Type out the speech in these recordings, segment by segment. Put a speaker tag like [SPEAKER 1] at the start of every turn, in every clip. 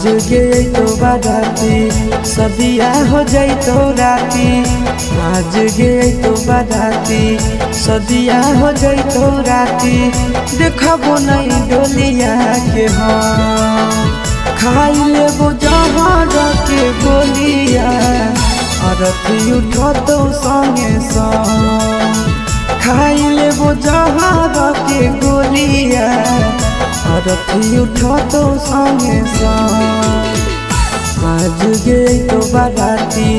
[SPEAKER 1] गए तो बाराती सदिया हो जाई तो राती। आज गए तो बाराती सदिया हो जाई तो राती। देखबो नहीं डोलिया के हम खाई लेबो जहर के गोलिया। अरथी उठो तो संगे संग खाई लेबो जहर के गोलिया। अरथी उठो तो संगे संग आज गई तो बाराती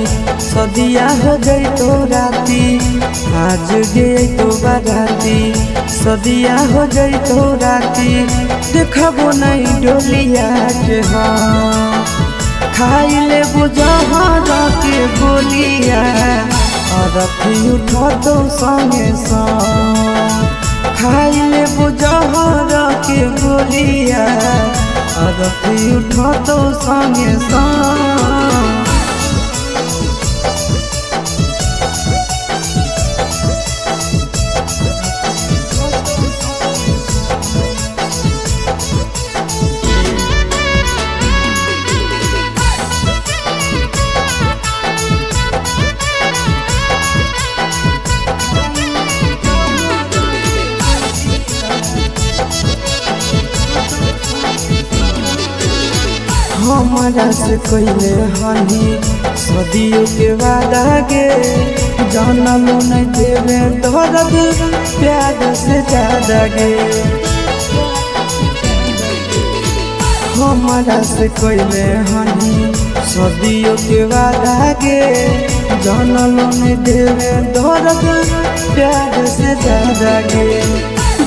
[SPEAKER 1] सदिया हो गई तो राती। आज गई तो बाराती सदिया हो गई तो राती। देखबो नहीं डोलिया के हम खाई लेबो जहर के गोलिया। अरथी उठो तो संगे संग खाई लेबो जहर के गोलिया। अरथी उठो तो संगे संग हमारा से कोइले हनी सदियों के वादा गे। जानलो नहीं देवे दर्द प्यार से ज्यादा गे। हमारा से कोइले हनी सदियों के वादा गे। जानलो नहीं देवे दर्द प्यार से ज्यादा गे।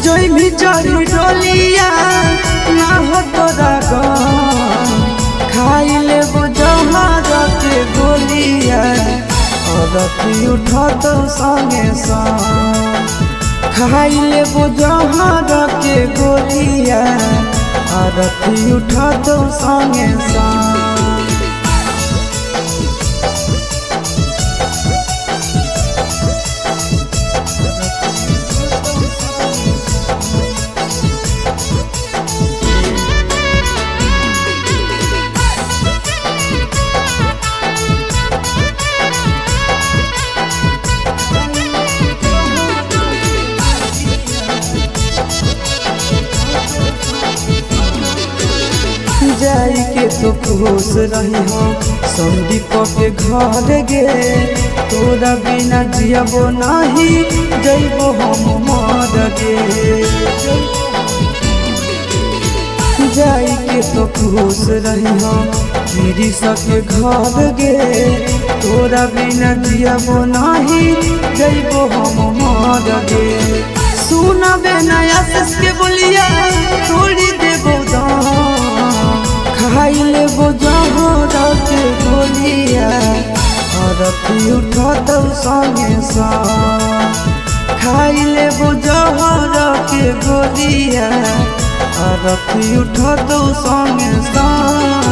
[SPEAKER 1] जोई भी चढ़ी डोलिया ना हो तोरा गम खाई लेबो जहर के गोलिया। अरथी उठो तो संगे संग खाई लेबो जहर के गोलिया। अरथी उठो तो संगे संग जाई के तो खुश रही हो संदीप के घर गे। तोरा बिना जियबो नहीं जइबो हम मर गे। जाई के तो खुश रही हो गिरी सके घर गे। तोरा बिना जियबो नहीं जइबो हम मर गे। सुनबे नया सस के बोलिया तोड़ी देबो खाई लेबो जहर के गोलिया। अरथी उठो तो संगे संग खाई लेबो जहर के गोलिया। अरथी उठो तो संगे संग।